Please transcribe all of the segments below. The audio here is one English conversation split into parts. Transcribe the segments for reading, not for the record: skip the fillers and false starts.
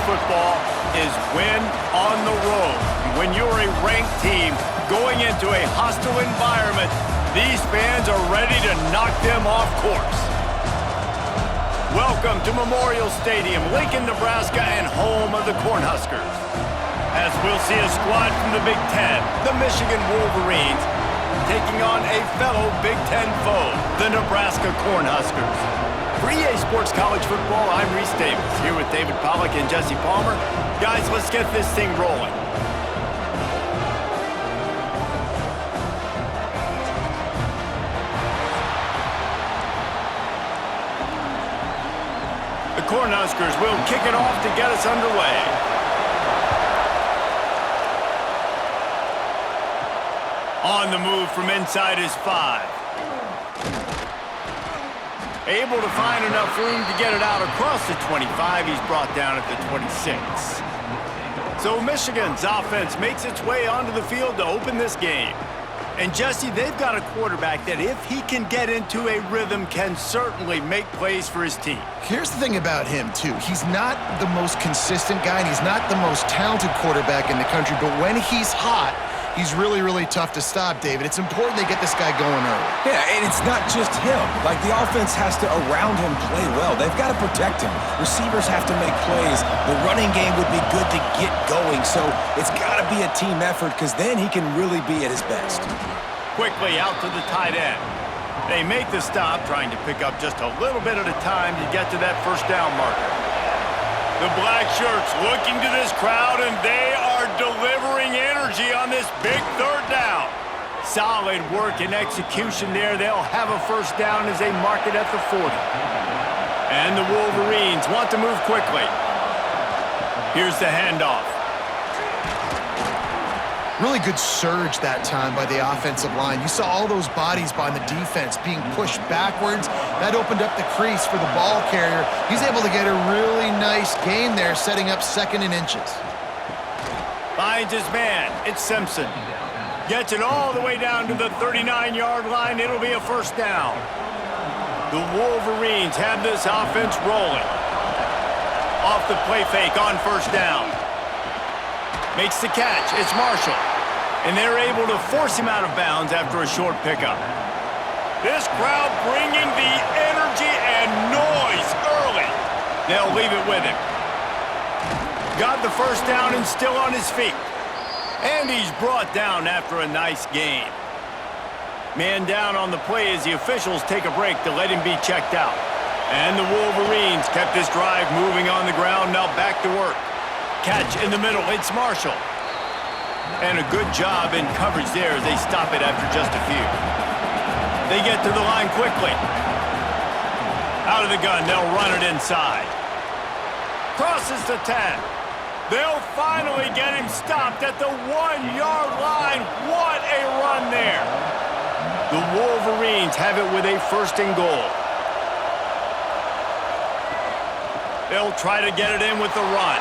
football is win on the road. When you're a ranked team going into a hostile environment, these fans are ready to knock them off course. Welcome to Memorial Stadium, Lincoln, Nebraska, and home of the Cornhuskers. As we'll see a squad from the Big Ten, the Michigan Wolverines, taking on a fellow Big Ten foe, the Nebraska Cornhuskers. For EA Sports College Football, I'm Reese Davis, here with David Pollack and Jesse Palmer. Guys, let's get this thing rolling. The Cornhuskers will kick it off to get us underway. On the move from inside his 5. Able to find enough room to get it out across the 25. He's brought down at the 26. So Michigan's offense makes its way onto the field to open this game. And Jesse, they've got a quarterback that if he can get into a rhythm can certainly make plays for his team. Here's the thing about him, too. He's not the most consistent guy, and he's not the most talented quarterback in the country, but when he's hot, he's really, really tough to stop, David. It's important they get this guy going early. Yeah, and it's not just him. Like, the offense has to, around him, play well. They've got to protect him. Receivers have to make plays. The running game would be good to get going, so it's got to be a team effort because then he can really be at his best. Quickly out to the tight end. They make the stop, trying to pick up just a little bit at a time to get to that first down marker. The black shirts looking to this crowd, and they are delivering energy on this big third down. Solid work and execution there. They'll have a first down as they mark it at the 40. And the Wolverines want to move quickly. Here's the handoff. Really good surge that time by the offensive line. You saw all those bodies by the defense being pushed backwards. That opened up the crease for the ball carrier. He's able to get a really nice gain there, setting up 2nd and inches. Finds his man. It's Simpson. Gets it all the way down to the 39-yard line. It'll be a first down. The Wolverines have this offense rolling. Off the play fake on first down. Makes the catch. It's Marshall. And they're able to force him out of bounds after a short pickup. This crowd bringing the energy and noise early. They'll leave it with him. Got the first down and still on his feet. And he's brought down after a nice gain. Man down on the play as the officials take a break to let him be checked out. And the Wolverines kept this drive moving on the ground, now back to work. Catch in the middle, it's Marshall. And a good job in coverage there as they stop it after just a few. They get to the line quickly. Out of the gun, they'll run it inside. Crosses the 10. They'll finally get him stopped at the 1-yard line. What a run there. The Wolverines have it with a 1st and goal. They'll try to get it in with the run.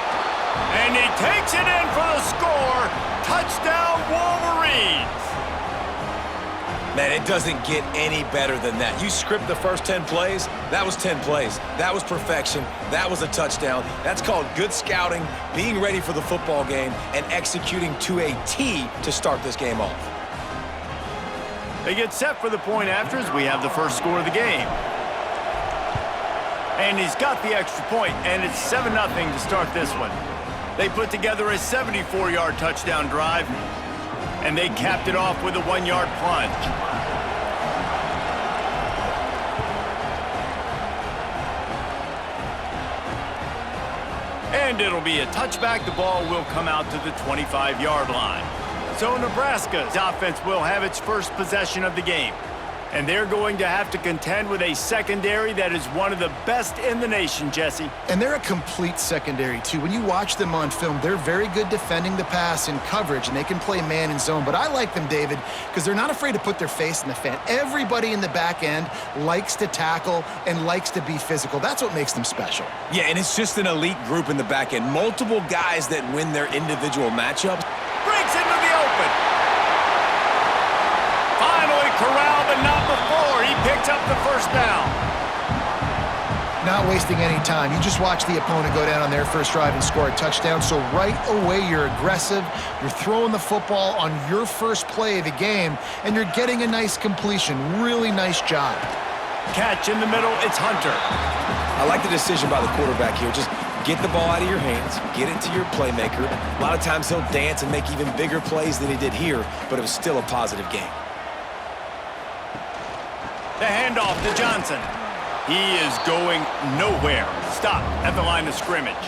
And he takes it in for the score. Touchdown, Wolverines. Man, it doesn't get any better than that. You script the first 10 plays, that was 10 plays. That was perfection. That was a touchdown. That's called good scouting, being ready for the football game, and executing to a T to start this game off. They get set for the point after as we have the first score of the game. And he's got the extra point, and it's 7-0 to start this one. They put together a 74-yard touchdown drive, and they capped it off with a 1-yard plunge. And it'll be a touchback. The ball will come out to the 25-yard line. So Nebraska's offense will have its first possession of the game. And they're going to have to contend with a secondary that is one of the best in the nation, Jesse. And they're a complete secondary, too. When you watch them on film, they're very good defending the pass in coverage, and they can play man and zone. But I like them, David, because they're not afraid to put their face in the fan. Everybody in the back end likes to tackle and likes to be physical. That's what makes them special. Yeah, and it's just an elite group in the back end. Multiple guys that win their individual matchups. Breaks into the open. Finally corralled, but not before. He picks up the first down. Not wasting any time. You just watch the opponent go down on their first drive and score a touchdown. So right away, you're aggressive. You're throwing the football on your first play of the game, and you're getting a nice completion. Really nice job. Catch in the middle. It's Hunter. I like the decision by the quarterback here. Just get the ball out of your hands, get it to your playmaker. A lot of times he'll dance and make even bigger plays than he did here, but it was still a positive game. The handoff to Johnson. He is going nowhere. Stop at the line of scrimmage.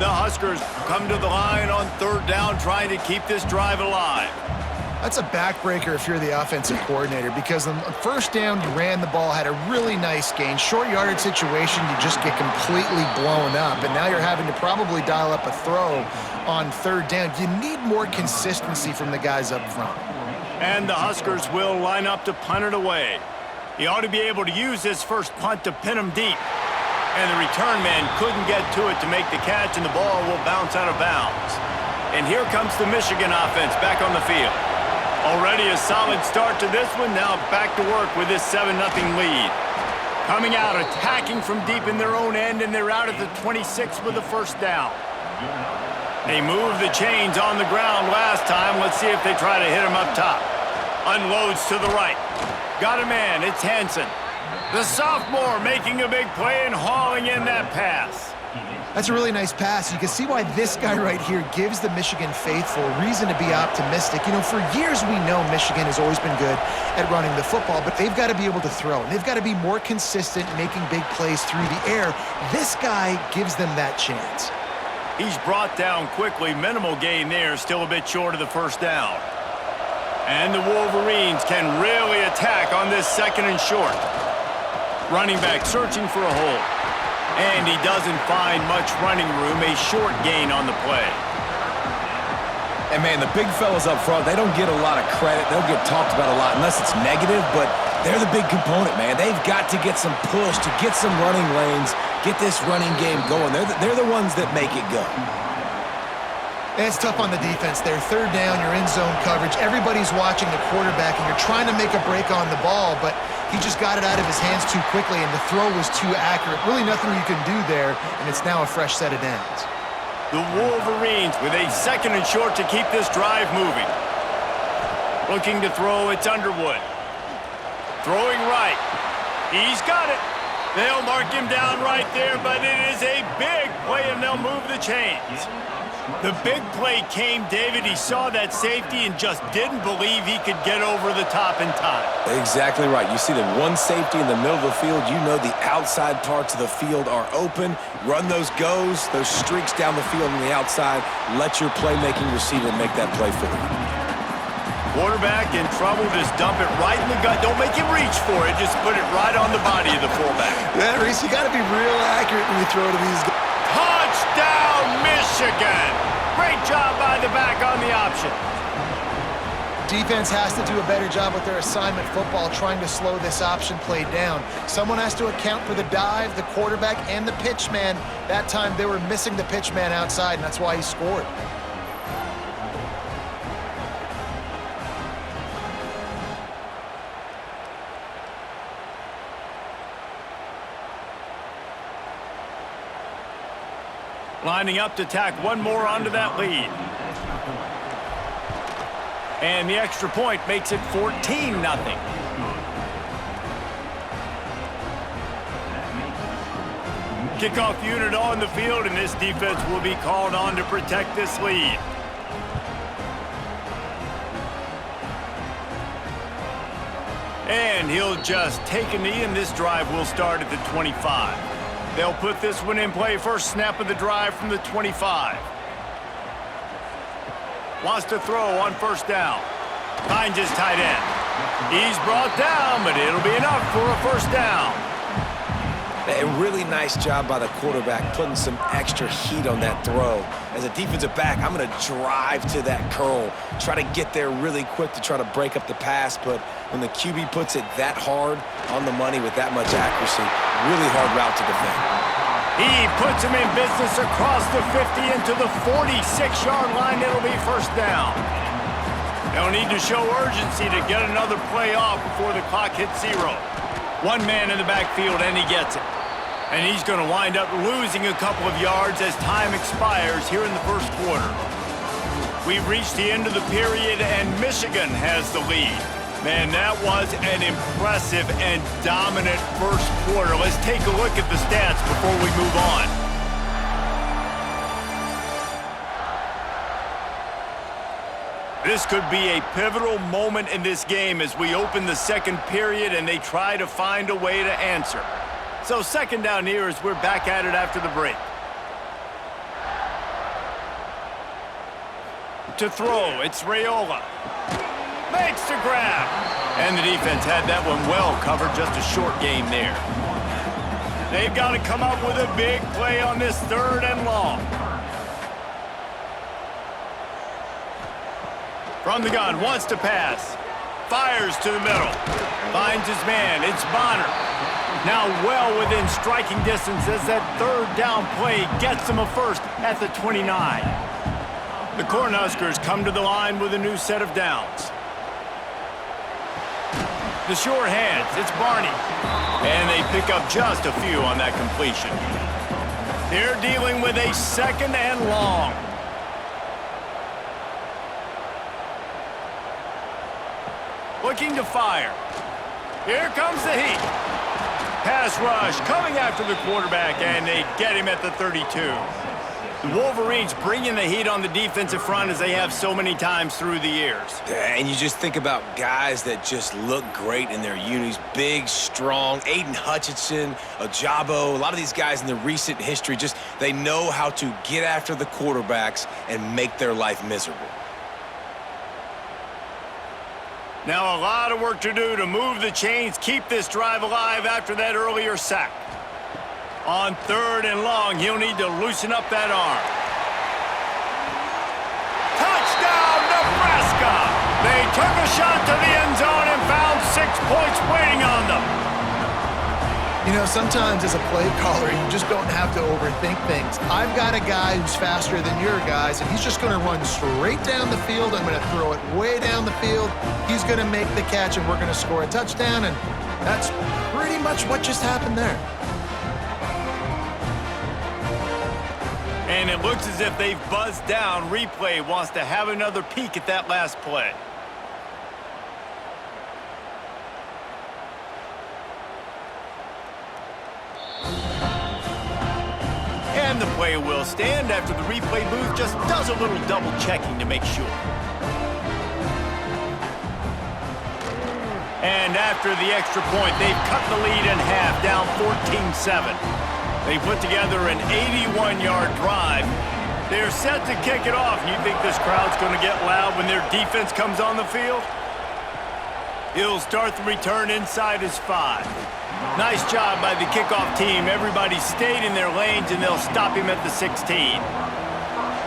The Huskers come to the line on third down, trying to keep this drive alive. That's a backbreaker if you're the offensive coordinator, because on first down, you ran the ball, had a really nice gain. Short yardage situation, you just get completely blown up, and now you're having to probably dial up a throw on third down. You need more consistency from the guys up front. And the Huskers will line up to punt it away. He ought to be able to use this first punt to pin him deep. And the return man couldn't get to it to make the catch, and the ball will bounce out of bounds. And here comes the Michigan offense back on the field. Already a solid start to this one. Now back to work with this 7-0 lead. Coming out, attacking from deep in their own end, and they're out at the 26 with the first down. They moved the chains on the ground last time. Let's see if they try to hit him up top. Unloads to the right. Got a man. It's Hansen. The sophomore making a big play and hauling in that pass. That's a really nice pass. You can see why this guy right here gives the Michigan faithful reason to be optimistic. You know, for years we know Michigan has always been good at running the football, but they've got to be able to throw. And they've got to be more consistent making big plays through the air. This guy gives them that chance. He's brought down quickly. Minimal gain there, still a bit short of the first down. And the Wolverines can really attack on this second and short. Running back searching for a hole. And he doesn't find much running room, a short gain on the play. And, man, the big fellas up front, they don't get a lot of credit. They'll get talked about a lot unless it's negative, but they're the big component, man. They've got to get some push, to get some running lanes, get this running game going. They're the ones that make it go. And it's tough on the defense there. Third down, you're in zone coverage. Everybody's watching the quarterback, and you're trying to make a break on the ball, but he just got it out of his hands too quickly, and the throw was too accurate. Really nothing you can do there, and it's now a fresh set of downs. The Wolverines with a second and short to keep this drive moving. Looking to throw, it's Underwood. Throwing right. He's got it. They'll mark him down right there, but it is a big play, and they'll move the chains. The big play came, David. He saw that safety and just didn't believe he could get over the top in time. Exactly right. You see the one safety in the middle of the field. You know the outside parts of the field are open. Run those goes, those streaks down the field on the outside. Let your playmaking receiver make that play for you. Quarterback in trouble. Just dump it right in the gut. Don't make him reach for it. Just put it right on the body of the fullback. Yeah, Reese, you got to be real accurate when you throw to these guys. Touchdown, Michigan! Great job by the back on the option. Defense has to do a better job with their assignment football, trying to slow this option play down. Someone has to account for the dive, the quarterback, and the pitch man. That time they were missing the pitch man outside, and that's why he scored. Lining up to tack one more onto that lead. And the extra point makes it 14-0. Kickoff unit on the field, and this defense will be called on to protect this lead. And he'll just take a knee, and this drive will start at the 25. They'll put this one in play. First snap of the drive from the 25. Wants to throw on first down. Finds his tight end. He's brought down, but it'll be enough for a first down. A really nice job by the quarterback, putting some extra heat on that throw. As a defensive back, I'm going to drive to that curl, try to get there really quick to try to break up the pass, but when the QB puts it that hard on the money with that much accuracy, really hard route to defend. He puts him in business across the 50 into the 46-yard line. It'll be first down. They'll need to show urgency to get another play off before the clock hits zero. One man in the backfield, and he gets it. And he's going to wind up losing a couple of yards as time expires here in the first quarter. We've reached the end of the period, and Michigan has the lead. Man, that was an impressive and dominant first quarter. Let's take a look at the stats before we move on. This could be a pivotal moment in this game as we open the second period and they try to find a way to answer. So second down here as we're back at it after the break. To throw, it's Raiola. Makes the grab. And the defense had that one well covered, just a short game there. They've got to come up with a big play on this third and long. From the gun, wants to pass. Fires to the middle. Finds his man, it's Bonner. Now well within striking distance as that third down play gets him a first at the 29. The Cornhuskers come to the line with a new set of downs. The sure hands, it's Barney. And they pick up just a few on that completion. They're dealing with a second and long. Looking to fire. Here comes the heat. Pass rush coming after the quarterback, and they get him at the 32. The Wolverines bringing the heat on the defensive front as they have so many times through the years. And you just think about guys that just look great in their unis. Big, strong, Aiden Hutchinson, Ajabo, a lot of these guys in the recent history, just they know how to get after the quarterbacks and make their life miserable. Now a lot of work to do to move the chains, keep this drive alive after that earlier sack. On third and long, he'll need to loosen up that arm. Touchdown, Nebraska! They took a shot to the end zone and found 6 points waiting on them. You know, sometimes as a play caller, you just don't have to overthink things. I've got a guy who's faster than your guys, and he's just going to run straight down the field. I'm going to throw it way down the field. He's going to make the catch, and we're going to score a touchdown, and that's pretty much what just happened there. And it looks as if they've buzzed down. Replay wants to have another peek at that last play. And the play will stand after the replay booth just does a little double checking to make sure. And after the extra point, they've cut the lead in half, down 14-7. They put together an 81-yard drive. They're set to kick it off. You think this crowd's going to get loud when their defense comes on the field? He'll start the return inside his 5. Nice job by the kickoff team. Everybody stayed in their lanes, and they'll stop him at the 16.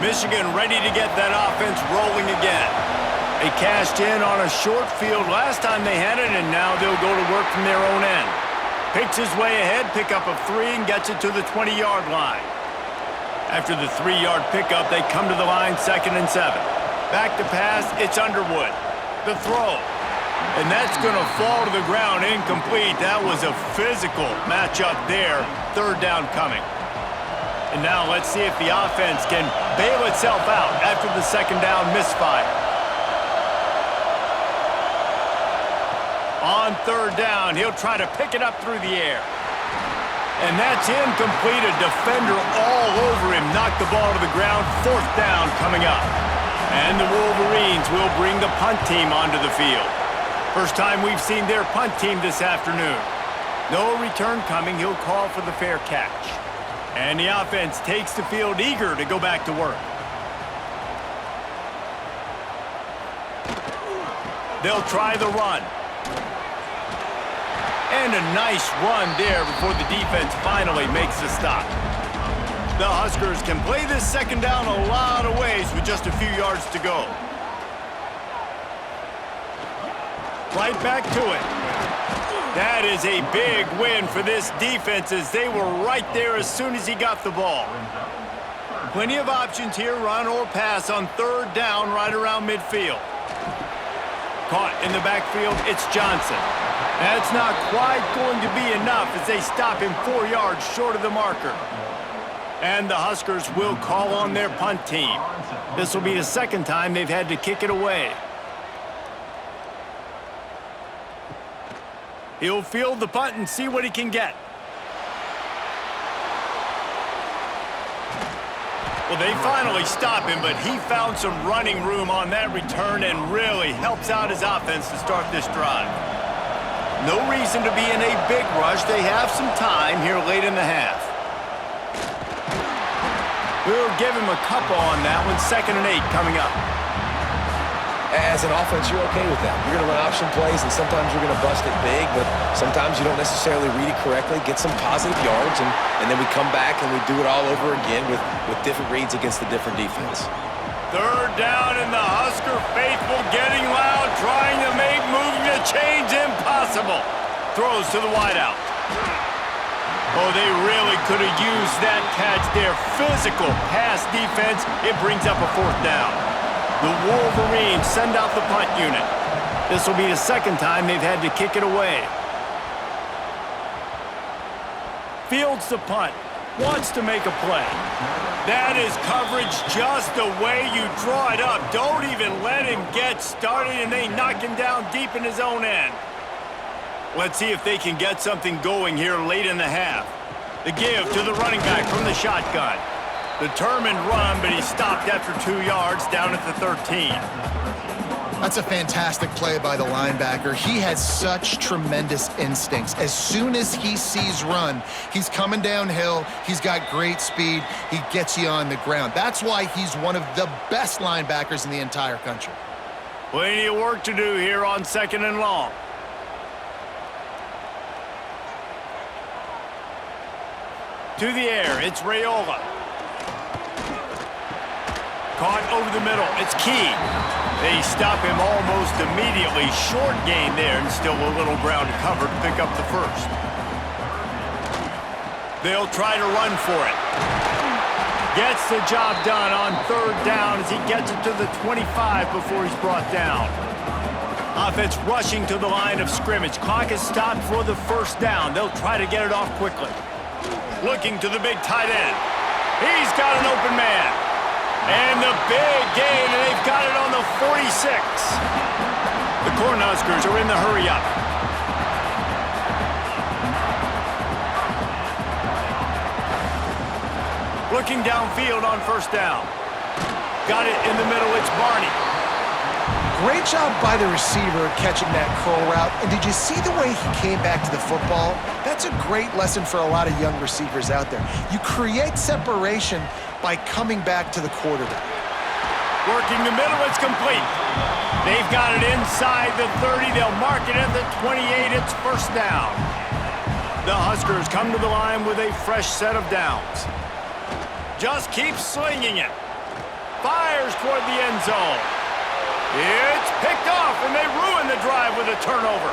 Michigan ready to get that offense rolling again. They cashed in on a short field last time they had it, and now they'll go to work from their own end. Picks his way ahead, pickup of 3, and gets it to the 20-yard line. After the 3-yard pickup, they come to the line 2nd and 7. Back to pass, it's Underwood. The throw. And that's going to fall to the ground incomplete. That was a physical matchup there. 3rd down coming. And now let's see if the offense can bail itself out after the 2nd down misfire. On 3rd down, he'll try to pick it up through the air. And that's incomplete. A defender all over him. Knocked the ball to the ground. 4th down coming up. And the Wolverines will bring the punt team onto the field. First time we've seen their punt team this afternoon. No return coming. He'll call for the fair catch. And the offense takes the field eager to go back to work. They'll try the run. And a nice run there before the defense finally makes the stop. The Huskers can play this 2nd down a lot of ways with just a few yards to go. Right back to it. That is a big win for this defense as they were right there as soon as he got the ball. Plenty of options here, run or pass on 3rd down right around midfield. Caught in the backfield, it's Johnson. That's not quite going to be enough as they stop him 4 yards short of the marker. And the Huskers will call on their punt team. This will be the second time they've had to kick it away. He'll field the punt and see what he can get. Well, they finally stop him, but he found some running room on that return and really helps out his offense to start this drive. No reason to be in a big rush. They have some time here late in the half. We'll give him a couple on that one. 2nd and 8 coming up. As an offense, you're okay with that. You're going to run option plays, and sometimes you're going to bust it big, but sometimes you don't necessarily read it correctly, get some positive yards, and then we come back and we do it all over again with different reads against the different defense. 3rd down, and the Husker faithful getting loud, trying to make moving the chains impossible. Throws to the wideout. Oh, they really could have used that catch there. Physical pass defense. It brings up a 4th down. The Wolverines send out the punt unit. This will be the second time they've had to kick it away. Fields the punt. Wants to make a play. That is coverage just the way you draw it up. Don't even let him get started, and they knock him down deep in his own end. Let's see if they can get something going here late in the half. The give to the running back from the shotgun. Determined run, but he stopped after 2 yards down at the 13. That's a fantastic play by the linebacker. He has such tremendous instincts. As soon as he sees run, he's coming downhill. He's got great speed. He gets you on the ground. That's why he's one of the best linebackers in the entire country. Plenty of work to do here on 2nd and long. To the air, it's Raiola. Caught over the middle, it's Key. They stop him almost immediately. Short gain there, and still a little ground to cover to pick up the 1st. They'll try to run for it. Gets the job done on 3rd down as he gets it to the 25 before he's brought down. Offense rushing to the line of scrimmage. Clock is stopped for the 1st down. They'll try to get it off quickly. Looking to the big tight end. He's got an open man. And the big gain, and they've got it on the 46. The Cornhuskers are in the hurry-up. Looking downfield on 1st down. Got it in the middle, it's Barney. Great job by the receiver catching that curl route. And did you see the way he came back to the football? That's a great lesson for a lot of young receivers out there. You create separation by coming back to the quarterback. Working the middle, it's complete. They've got it inside the 30. They'll mark it at the 28. It's 1st down. The Huskers come to the line with a fresh set of downs. Just keeps slinging it. Fires toward the end zone. It's picked off, and they ruin the drive with a turnover.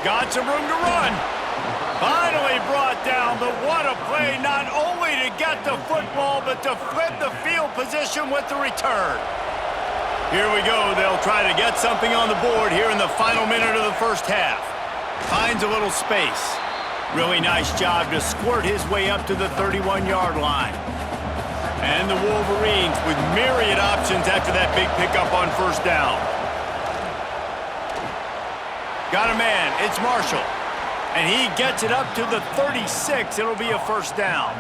Got some room to run. Finally brought down, but what a play, not only to get the football, but to flip the field position with the return. Here we go. They'll try to get something on the board here in the final minute of the 1st half. Finds a little space. Really nice job to squirt his way up to the 31-yard line. And the Wolverines with myriad options after that big pickup on 1st down. Got a man. It's Marshall. And he gets it up to the 36. It'll be a 1st down.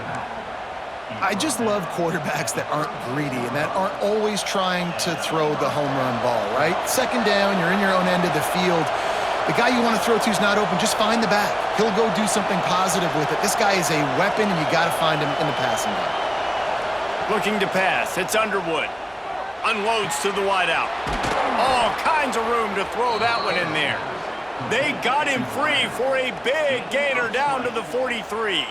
I just love quarterbacks that aren't greedy and that aren't always trying to throw the home run ball, right? 2nd down, you're in your own end of the field. The guy you want to throw to is not open. Just find the back. He'll go do something positive with it. This guy is a weapon, and you got to find him in the passing game. Looking to pass. It's Underwood. Unloads to the wideout. All kinds of room to throw that one in there. They got him free for a big gainer down to the 43.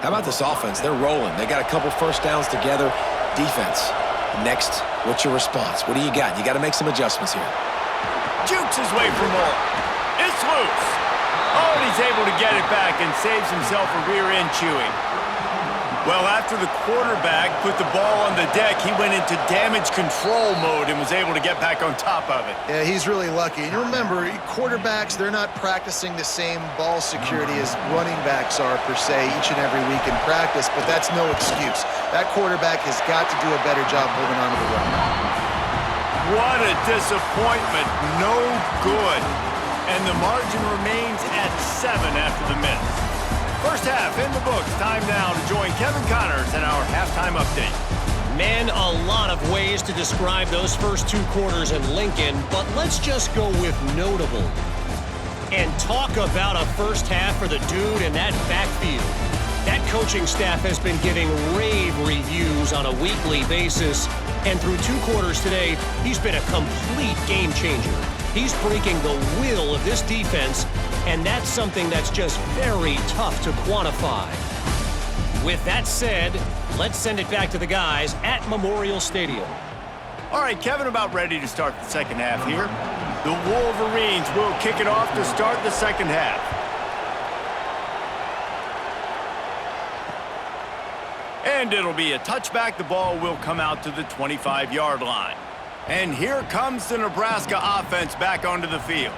How about this offense? They're rolling. They got a couple 1st downs together. Defense. Next, what's your response? What do you got? You got to make some adjustments here. Jukes his way for more. It's loose. Oh, and he's able to get it back and saves himself a rear end chewing. Well, after the quarterback put the ball on the deck, he went into damage control mode and was able to get back on top of it. Yeah, he's really lucky. And you remember, quarterbacks, they're not practicing the same ball security as running backs are, per se, each and every week in practice, but that's no excuse. That quarterback has got to do a better job holding on to the run. What a disappointment. No good. And the margin remains at 7 after the miss. First half in the books. Time now to join Kevin Connors in our halftime update. Man, a lot of ways to describe those first 2 quarters in Lincoln, but let's just go with notable. And talk about a first half for the dude in that backfield. That coaching staff has been giving rave reviews on a weekly basis, and through 2 quarters today, he's been a complete game changer. He's breaking the will of this defense, and that's something that's just very tough to quantify. With that said, let's send it back to the guys at Memorial Stadium. All right, Kevin, about ready to start the second half here. The Wolverines will kick it off to start the second half. And it'll be a touchback. The ball will come out to the 25-yard line. And here comes the Nebraska offense back onto the field.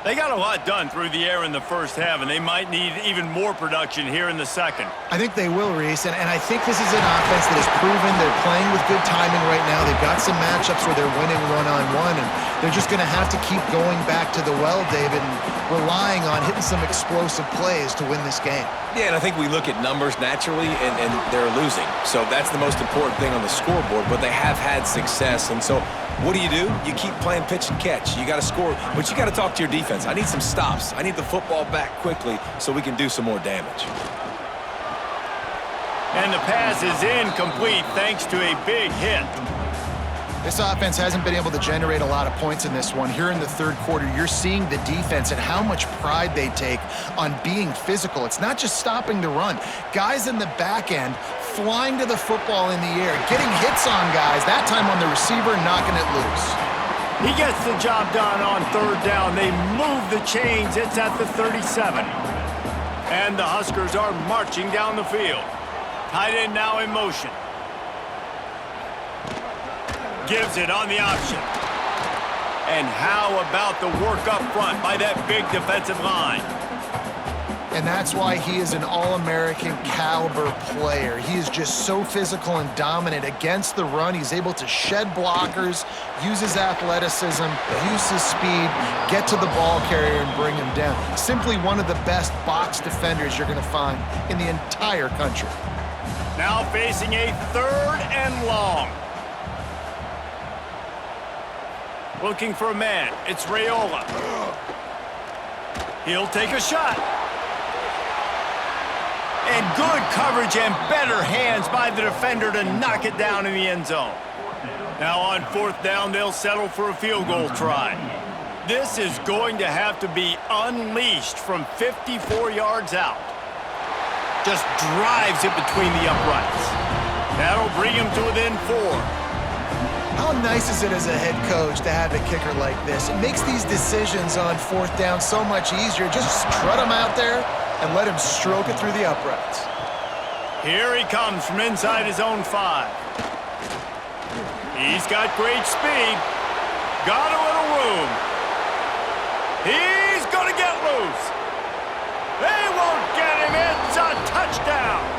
They got a lot done through the air in the first half, and they might need even more production here in the second. I think they will, Reese, and I think this is an offense that has proven they're playing with good timing right now. They've got some matchups where they're winning one-on-one, and they're just going to have to keep going back to the well, David, and relying on hitting some explosive plays to win this game. Yeah, and I think we look at numbers naturally, and they're losing. So that's the most important thing on the scoreboard, but they have had success. And so what do? You keep playing pitch and catch. You got to score, but you got to talk to your defense. I need some stops. I need the football back quickly so we can do some more damage. And the pass is incomplete thanks to a big hit. This offense hasn't been able to generate a lot of points in this one. Here in the third quarter, you're seeing the defense and how much pride they take on being physical. It's not just stopping the run. Guys in the back end flying to the football in the air, getting hits on guys, that time on the receiver, knocking it loose. He gets the job done on third down. They move the chains. It's at the 37. And the Huskers are marching down the field. Tight end now in motion. Gives it on the option. And how about the work up front by that big defensive line? And that's why he is an All-American caliber player. He is just so physical and dominant against the run. He's able to shed blockers, use his athleticism, use his speed, get to the ball carrier and bring him down. Simply one of the best box defenders you're going to find in the entire country. Now facing a third and long. Looking for a man. It's Raiola. He'll take a shot. And good coverage and better hands by the defender to knock it down in the end zone. Now on fourth down, they'll settle for a field goal try. This is going to have to be unleashed from 54 yards out. Just drives it between the uprights. That'll bring him to within 4. How nice is it as a head coach to have a kicker like this? It makes these decisions on fourth down so much easier. Just strut him out there and let him stroke it through the uprights. Here he comes from inside his own 5. He's got great speed. Got a little room. He's going to get loose. They won't get him. It's a touchdown.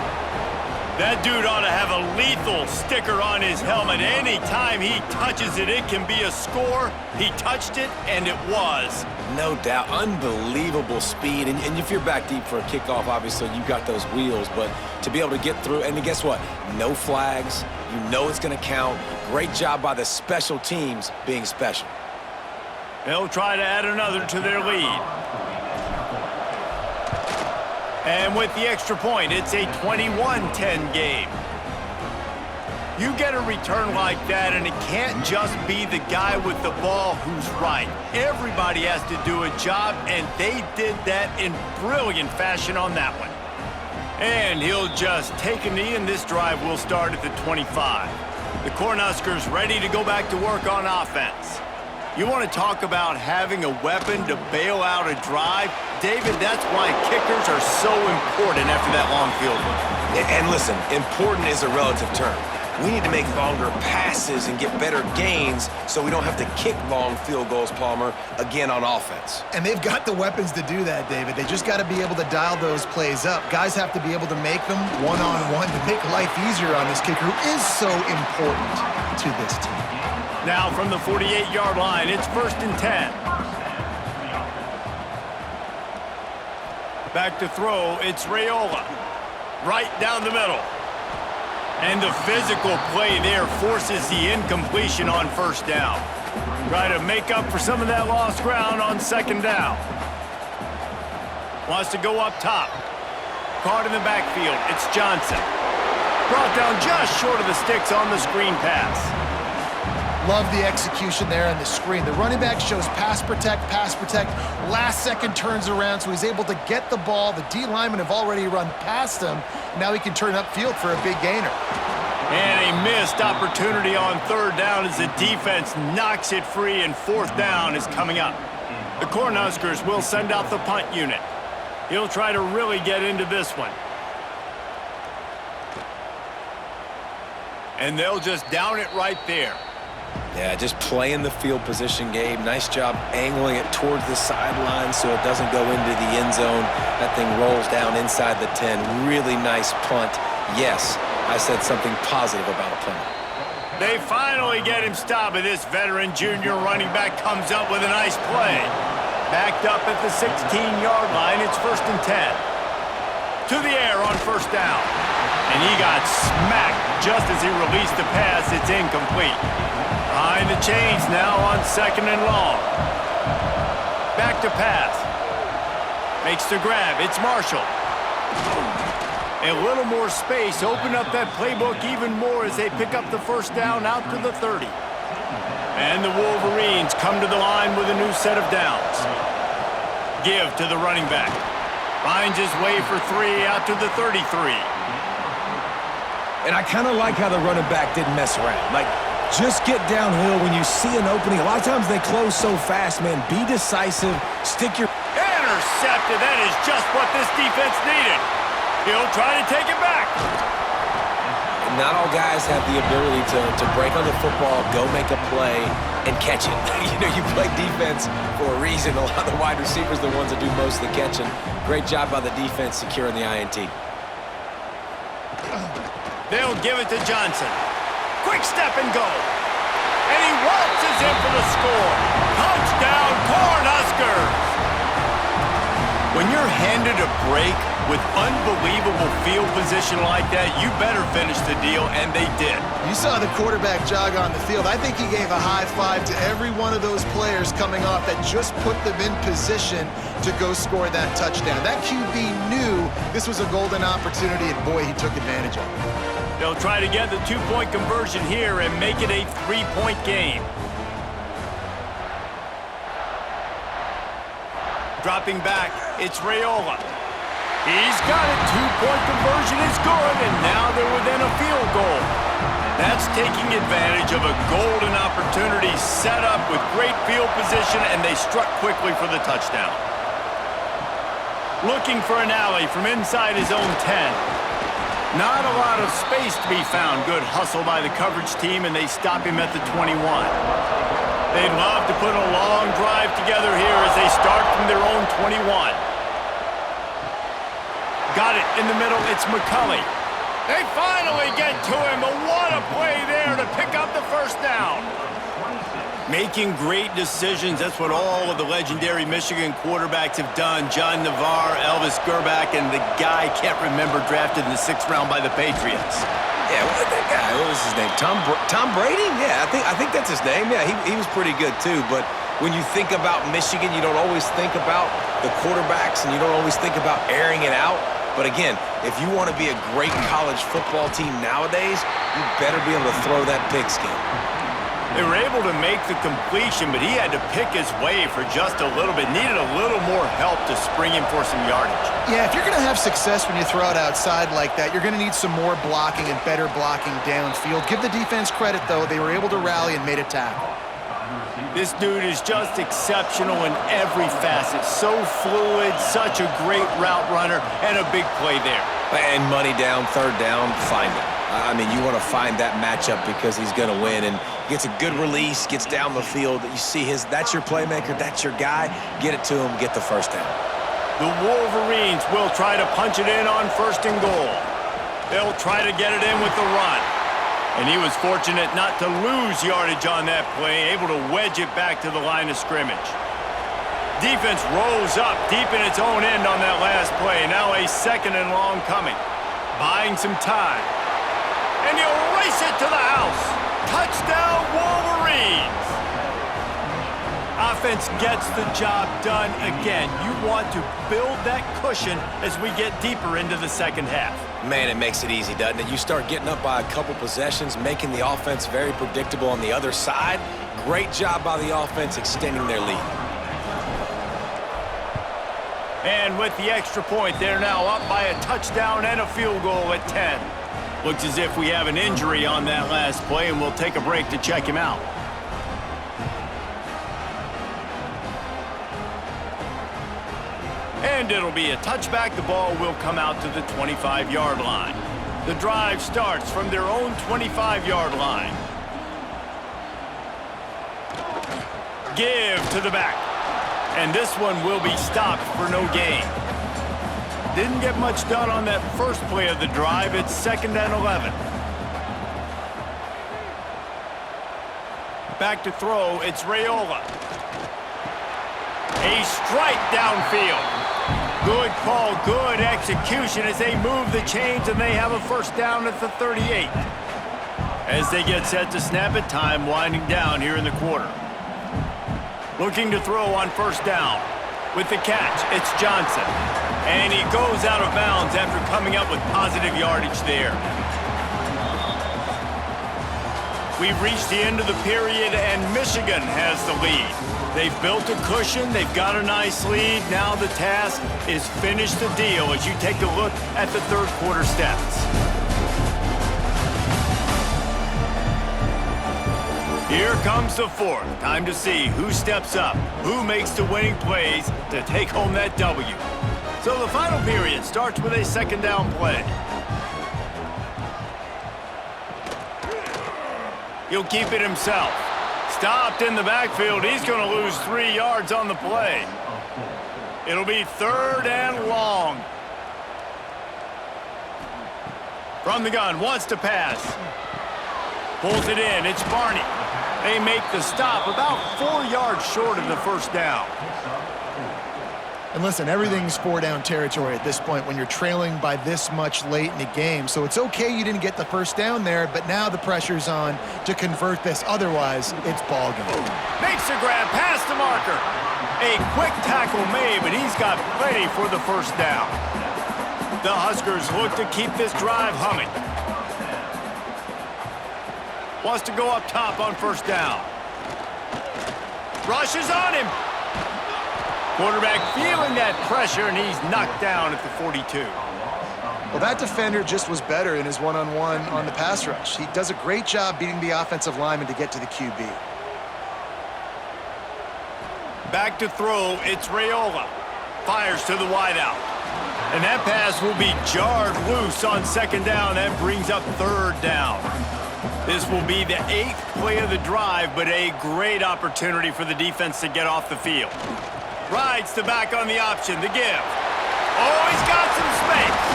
That dude ought to have a lethal sticker on his helmet. Anytime he touches it, it can be a score. He touched it, and it was. No doubt. Unbelievable speed. And if you're back deep for a kickoff, obviously, you've got those wheels. But to be able to get through, and guess what? No flags. You know it's going to count. Great job by the special teams being special. They'll try to add another to their lead. And with the extra point, it's a 21-10 game. You get a return like that, and it can't just be the guy with the ball who's right. Everybody has to do a job, and they did that in brilliant fashion on that one. And he'll just take a knee, and this drive will start at the 25. The Cornhuskers ready to go back to work on offense. You want to talk about having a weapon to bail out a drive? David, that's why kickers are so important after that long field goal. And listen, important is a relative term. We need to make longer passes and get better gains so we don't have to kick long field goals, Palmer, again on offense. And they've got the weapons to do that, David. They just got to be able to dial those plays up. Guys have to be able to make them one-on-one to make life easier on this kicker, who is so important to this team. Now from the 48-yard line, it's 1st and 10. Back to throw, it's Raiola. Right down the middle. And the physical play there forces the incompletion on 1st down. Try to make up for some of that lost ground on 2nd down. Wants to go up top. Caught in the backfield. It's Johnson. Brought down just short of the sticks on the screen pass. Love the execution there on the screen. The running back shows pass protect, last second turns around, so he's able to get the ball. The D linemen have already run past him. Now he can turn upfield for a big gainer. And a missed opportunity on 3rd down as the defense knocks it free, and 4th down is coming up. The Cornhuskers will send out the punt unit. He'll try to really get into this one. And they'll just down it right there. Yeah, just playing the field position, Gabe. Nice job angling it towards the sideline so it doesn't go into the end zone. That thing rolls down inside the 10. Really nice punt. Yes, I said something positive about a punt. They finally get him stopped, and this veteran junior running back comes up with a nice play. Backed up at the 16-yard line, it's 1st and 10. To the air on 1st down. And he got smacked just as he released the pass. It's incomplete. Behind the chains now on 2nd and long. Back to pass. Makes the grab. It's Marshall. A little more space. Open up that playbook even more as they pick up the 1st down out to the 30. And the Wolverines come to the line with a new set of downs. Give to the running back. Finds his way for 3 out to the 33. And I kind of like how the running back didn't mess around. Like, just get downhill when you see an opening. A lot of times they close so fast, man. Be decisive. Stick your... Intercepted. That is just what this defense needed. He'll try to take it back. Not all guys have the ability to break on the football, go make a play, and catch it. You play defense for a reason. A lot of the wide receivers are the ones that do most of the catching. Great job by the defense securing the INT. They'll give it to Johnson. Quick step and go. And he waltzes in for the score. Touchdown, Cornhuskers! When you're handed a break with unbelievable field position like that, you better finish the deal, and they did. You saw the quarterback jog on the field. I think he gave a high five to every one of those players coming off that just put them in position to go score that touchdown. That QB knew this was a golden opportunity, and boy, he took advantage of it. They'll try to get the 2-point conversion here and make it a 3-point game. Dropping back, it's Raiola. He's got it. 2-point conversion is good, and now they're within a field goal. That's taking advantage of a golden opportunity set up with great field position, and they struck quickly for the touchdown. Looking for an alley from inside his own 10. Not a lot of space to be found. Good hustle by the coverage team, and they stop him at the 21. They'd love to put a long drive together here as they start from their own 21. Got it in the middle. It's McCulley. They finally get to him, but what a play there to pick up the 1st down. Making great decisions. That's what all of the legendary Michigan quarterbacks have done. John Navarre, Elvis Gerbach, and the guy can't remember drafted in the 6th round by the Patriots. Yeah, that guy, what was his name? Tom Brady? Yeah, I think that's his name. Yeah, he was pretty good too. But when you think about Michigan, you don't always think about the quarterbacks, and you don't always think about airing it out. But again, if you want to be a great college football team nowadays, you better be able to throw that pigskin. They were able to make the completion, but he had to pick his way for just a little bit. Needed a little more help to spring him for some yardage. Yeah, if you're going to have success when you throw it outside like that, you're going to need some more blocking and better blocking downfield. Give the defense credit, though. They were able to rally and made a tackle. This dude is just exceptional in every facet. So fluid, such a great route runner, and a big play there. And money down, third down, find him. I mean, you want to find that matchup because he's going to win, and gets a good release, gets down the field. You see that's your playmaker, that's your guy. Get it to him, get the first down. The Wolverines will try to punch it in on 1st and goal. They'll try to get it in with the run. And he was fortunate not to lose yardage on that play, able to wedge it back to the line of scrimmage. Defense rolls up deep in its own end on that last play. Now a 2nd and long coming. Buying some time. And he'll race it to the house. Touchdown, Wolverines! Offense gets the job done again. You want to build that cushion as we get deeper into the 2nd half. Man, it makes it easy, doesn't it? You start getting up by a couple possessions, making the offense very predictable on the other side. Great job by the offense extending their lead. And with the extra point, they're now up by a touchdown and a field goal at 10. Looks as if we have an injury on that last play, and we'll take a break to check him out. And it'll be a touchback. The ball will come out to the 25-yard line. The drive starts from their own 25-yard line. Give to the back. And this one will be stopped for no gain. Didn't get much done on that first play of the drive. It's 2nd and 11. Back to throw, it's Raiola. A strike downfield. Good call, good execution as they move the chains, and they have a 1st down at the 38. As they get set to snap it, time winding down here in the quarter. Looking to throw on 1st down. With the catch, it's Johnson. And he goes out of bounds after coming up with positive yardage there. We've reached the end of the period, and Michigan has the lead. They've built a cushion. They've got a nice lead. Now the task is finish the deal as you take a look at the 3rd quarter stats. Here comes the 4th. Time to see who steps up, who makes the winning plays to take home that W. So the final period starts with a 2nd down play. He'll keep it himself. Stopped in the backfield. He's going to lose 3 yards on the play. It'll be 3rd and long. From the gun, wants to pass. Pulls it in. It's Barney. They make the stop about 4 yards short of the 1st down. And listen, everything's 4-down territory at this point when you're trailing by this much late in the game. So it's okay you didn't get the 1st down there, but now the pressure's on to convert this. Otherwise, it's ball game. Makes the grab past the marker. A quick tackle made, but he's got plenty for the 1st down. The Huskers look to keep this drive humming. Wants to go up top on 1st down. Rushes on him. Quarterback feeling that pressure, and he's knocked down at the 42. Well, that defender just was better in his one-on-one on the pass rush. He does a great job beating the offensive lineman to get to the QB. Back to throw, it's Raiola. Fires to the wideout. And that pass will be jarred loose on 2nd down. That brings up 3rd down. This will be the 8th play of the drive, but a great opportunity for the defense to get off the field. Rides the back on the option, the give. Oh, he's got some space.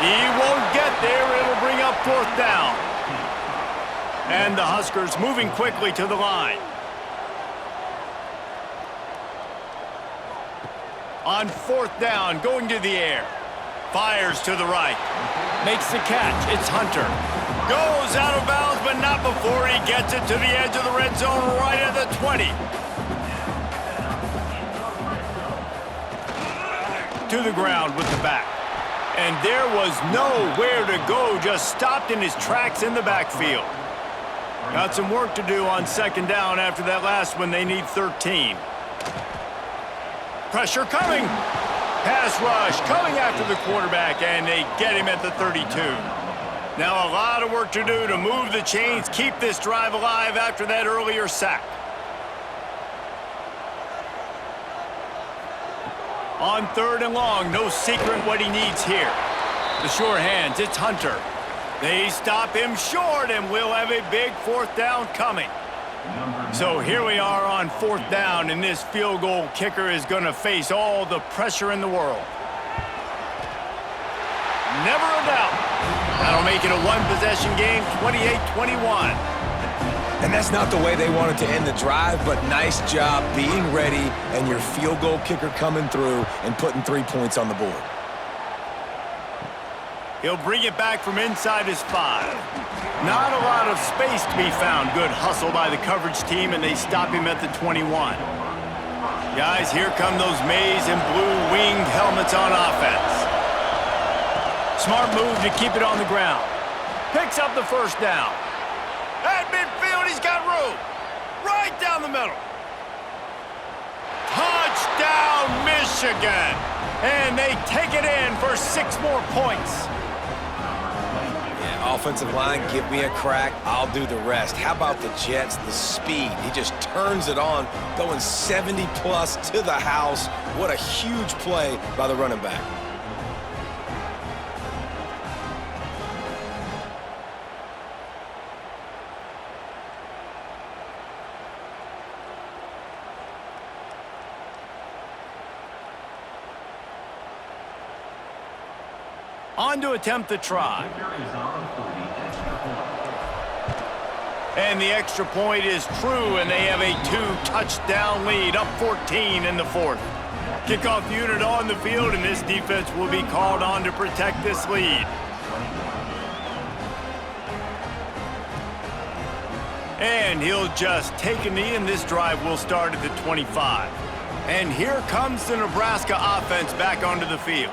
He won't get there. It'll bring up 4th down. And the Huskers moving quickly to the line. On 4th down, going to the air. Fires to the right. Makes the catch. It's Hunter. Goes out of bounds, but not before he gets it to the edge of the red zone right at the 20. To the ground with the back. And there was nowhere to go, just stopped in his tracks in the backfield. Got some work to do on 2nd down after that last one. They need 13. Pressure coming. Pass rush coming after the quarterback, and they get him at the 32. Now a lot of work to do to move the chains, keep this drive alive after that earlier sack. On 3rd and long, no secret what he needs here. The sure hands, it's Hunter. They stop him short, and we'll have a big 4th down coming. So here we are on 4th down, and this field goal kicker is going to face all the pressure in the world. Never a doubt. That'll make it a one-possession game, 28-21. And that's not the way they wanted to end the drive, but nice job being ready and your field goal kicker coming through and putting 3 points on the board. He'll bring it back from inside his 5. Not a lot of space to be found. Good hustle by the coverage team, and they stop him at the 21. Guys, here come those maize and blue winged helmets on offense. Smart move to keep it on the ground. Picks up the 1st down. At midfield, he's got room. Right down the middle. Touchdown, Michigan. And they take it in for 6 more points. Offensive line, give me a crack. I'll do the rest. How about the Jets? The speed. He just turns it on, going 70-plus to the house. What a huge play by the running back. On to attempt the try. And the extra point is true, and they have a 2-touchdown lead, up 14 in the 4th. Kickoff unit on the field, and this defense will be called on to protect this lead. And he'll just take a knee, and this drive will start at the 25. And here comes the Nebraska offense back onto the field.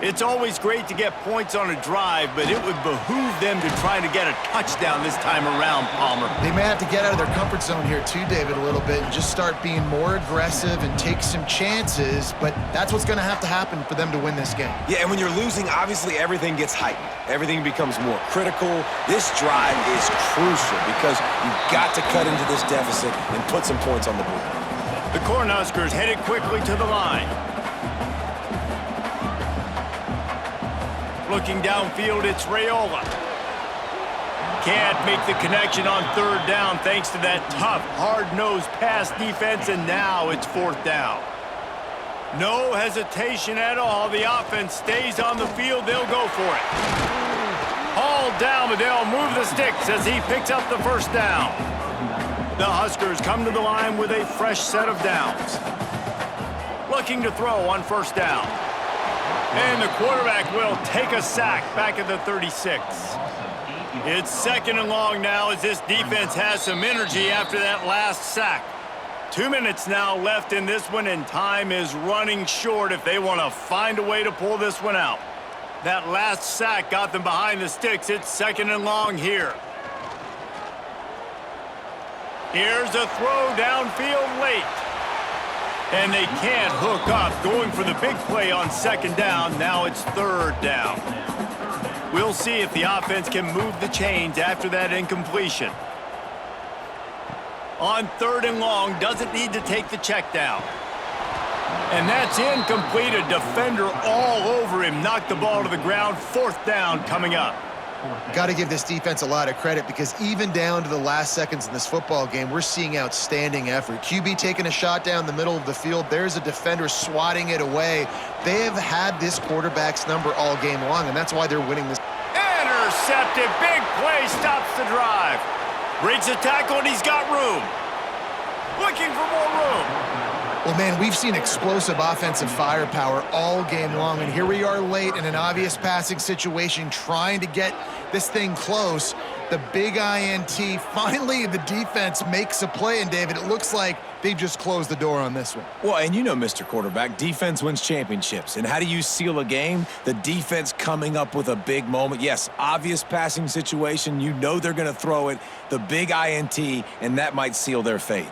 It's always great to get points on a drive, but it would behoove them to try to get a touchdown this time around, Palmer. They may have to get out of their comfort zone here too, David, a little bit and just start being more aggressive and take some chances, but that's what's going to have to happen for them to win this game. Yeah, and when you're losing, obviously everything gets heightened. Everything becomes more critical. This drive is crucial because you've got to cut into this deficit and put some points on the board. The Cornhuskers headed quickly to the line. Looking downfield, it's Raiola. Can't make the connection on 3rd down thanks to that tough, hard-nosed pass defense, and now it's 4th down. No hesitation at all. The offense stays on the field. They'll go for it. Hauled down, but they'll move the sticks as he picks up the 1st down. The Huskers come to the line with a fresh set of downs. Looking to throw on 1st down. And the quarterback will take a sack back at the 36. It's 2nd and long now as this defense has some energy after that last sack. 2 minutes now left in this one, and time is running short if they want to find a way to pull this one out. That last sack got them behind the sticks. It's 2nd and long here. Here's a throw downfield late. And they can't hook up, going for the big play on 2nd down. Now it's 3rd down. We'll see if the offense can move the chains after that incompletion. On 3rd and long, doesn't need to take the check down. And that's incomplete. A defender all over him. Knocked the ball to the ground. 4th down coming up. Got to give this defense a lot of credit because even down to the last seconds in this football game, we're seeing outstanding effort. QB taking a shot down the middle of the field. There's a defender swatting it away. They have had this quarterback's number all game long, and that's why they're winning this. Intercepted. Big play stops the drive. Breaks a tackle, and he's got room. Looking for more room. Well, man, we've seen explosive offensive firepower all game long, and here we are late in an obvious passing situation trying to get this thing close. The big INT, finally the defense makes a play, and David, it looks like they've just closed the door on this one. Well, and you know, Mr. Quarterback, defense wins championships. And how do you seal a game? The defense coming up with a big moment. Yes, obvious passing situation. You know they're going to throw it. The big INT, and that might seal their fate.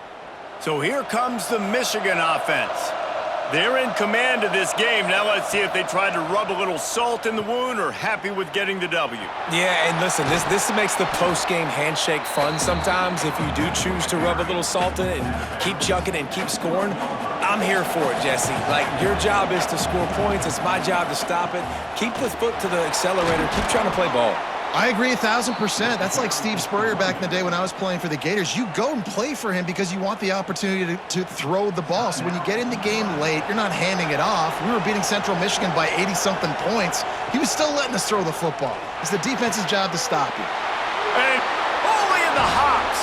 So here comes the Michigan offense. They're in command of this game. Now let's see if they try to rub a little salt in the wound or happy with getting the W. Yeah, and listen, this makes the post-game handshake fun sometimes if you do choose to rub a little salt in it and keep chucking and keep scoring. I'm here for it, Jesse. Like, your job is to score points. It's my job to stop it. Keep the foot to the accelerator. Keep trying to play ball. I agree 1,000%. That's like Steve Spurrier back in the day when I was playing for the Gators. You go and play for him because you want the opportunity to throw the ball. So when you get in the game late, you're not handing it off. We were beating Central Michigan by 80-something points. He was still letting us throw the football. It's the defense's job to stop you. And only in the hops.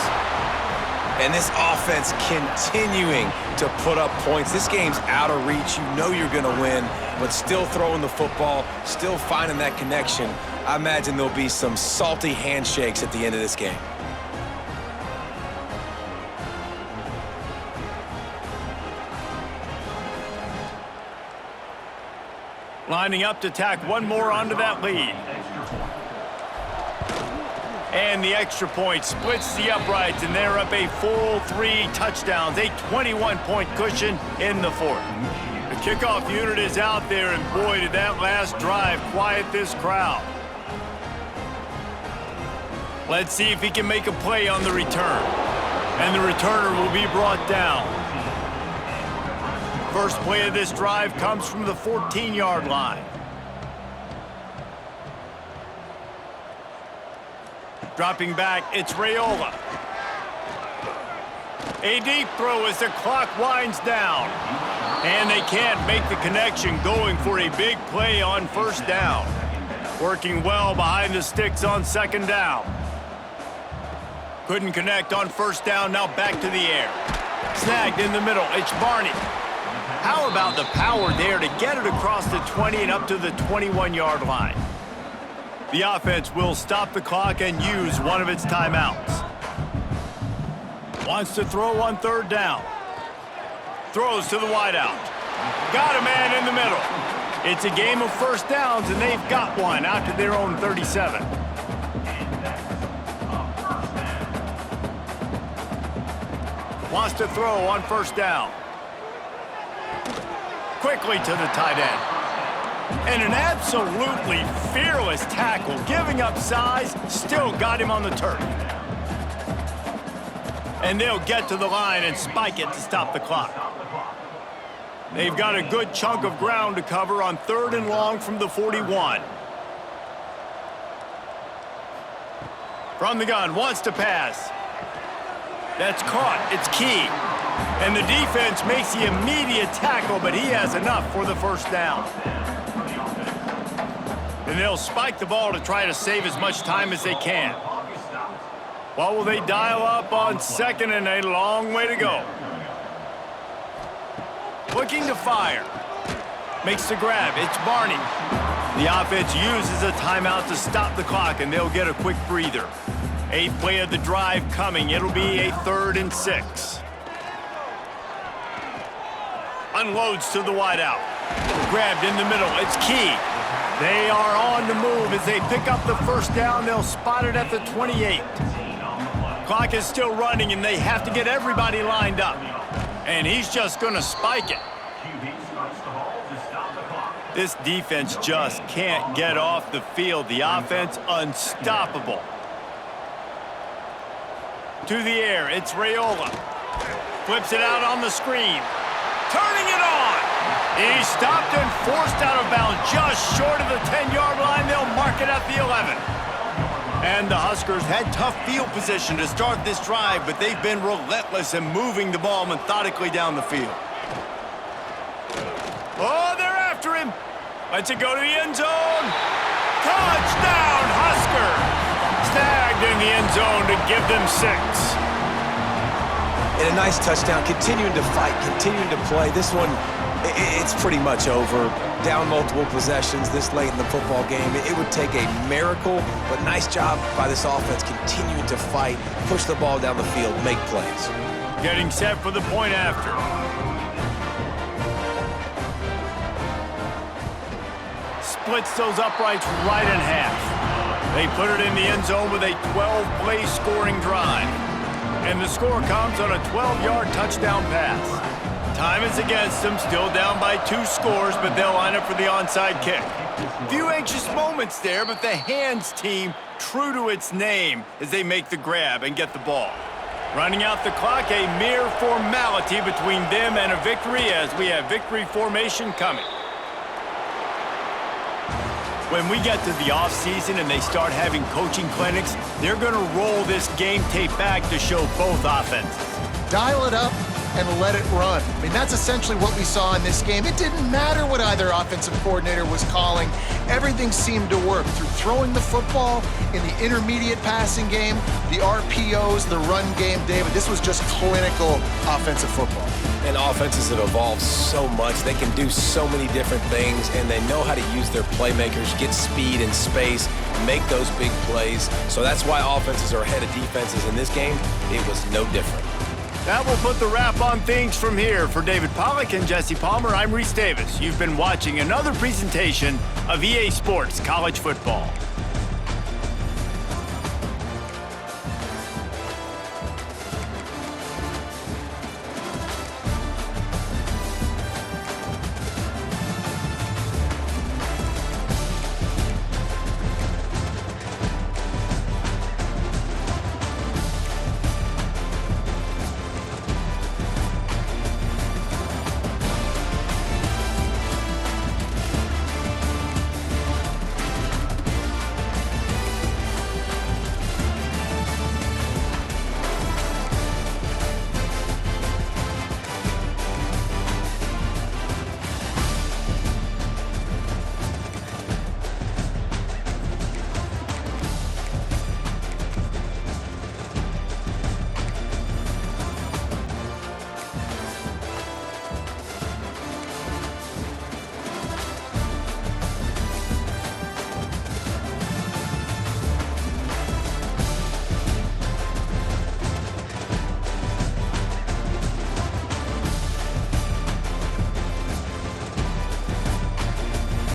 And this offense continuing to put up points. This game's out of reach. You know you're going to win, but still throwing the football, still finding that connection. I imagine there'll be some salty handshakes at the end of this game. Lining up to tack one more onto that lead. And the extra point splits the uprights, and they're up a full 3 touchdowns, a 21-point cushion in the fourth. The kickoff unit is out there, and boy, did that last drive quiet this crowd. Let's see if he can make a play on the return. And the returner will be brought down. First play of this drive comes from the 14-yard line. Dropping back, it's Raiola. A deep throw as the clock winds down. And they can't make the connection, going for a big play on first down. Working well behind the sticks on second down. Couldn't connect on first down, now back to the air. Snagged in the middle, it's Barney. How about the power there to get it across the 20 and up to the 21-yard line? The offense will stop the clock and use one of its timeouts. Wants to throw on third down. Throws to the wideout. Got a man in the middle. It's a game of first downs, and they've got one out to their own 37. Wants to throw on first down. Quickly to the tight end. And an absolutely fearless tackle, giving up size, still got him on the turf. And they'll get to the line and spike it to stop the clock. They've got a good chunk of ground to cover on third and long from the 41. From the gun, wants to pass. That's caught, it's Key. And the defense makes the immediate tackle, but he has enough for the first down. And they'll spike the ball to try to save as much time as they can. What will they dial up on second and a long way to go? Looking to fire. Makes the grab. It's Barney. The offense uses a timeout to stop the clock, and they'll get a quick breather. 8th play of the drive coming. It'll be a 3rd and 6. Unloads to the wideout. Grabbed in the middle. It's Key. They are on the move as they pick up the first down. They'll spot it at the 28. Clock is still running, and they have to get everybody lined up. And he's just going to spike it. This defense just can't get off the field. The offense unstoppable. To the air, it's Raiola. Flips it out on the screen. Turning it on. He's stopped and forced out of bounds just short of the 10-yard line. They'll mark it at the 11. And the Huskers had tough field position to start this drive, but they've been relentless in moving the ball methodically down the field. Oh, they're after him. Lets it go to the end zone. Touchdown, Huskers. Snagged in the end zone to give them 6. And a nice touchdown, continuing to fight, continuing to play. This one, it's pretty much over. Down multiple possessions this late in the football game. It would take a miracle, but nice job by this offense continuing to fight, push the ball down the field, make plays. Getting set for the point after. Splits those uprights right in half. They put it in the end zone with a 12-play scoring drive. And the score comes on a 12-yard touchdown pass. Time is against them, still down by 2 scores, but they'll line up for the onside kick. Few anxious moments there, but the hands team true to its name as they make the grab and get the ball. Running out the clock, a mere formality between them and a victory as we have victory formation coming. When we get to the offseason and they start having coaching clinics, they're going to roll this game tape back to show both offenses. Dial it up and let it run. I mean, that's essentially what we saw in this game. It didn't matter what either offensive coordinator was calling. Everything seemed to work through throwing the football in the intermediate passing game, the RPOs, the run game, David. This was just clinical offensive football. And offenses have evolved so much. They can do so many different things, and they know how to use their playmakers, get speed and space, make those big plays. So that's why offenses are ahead of defenses in this game. It was no different. That will put the wrap on things from here. For David Pollack and Jesse Palmer, I'm Reese Davis. You've been watching another presentation of EA Sports College Football.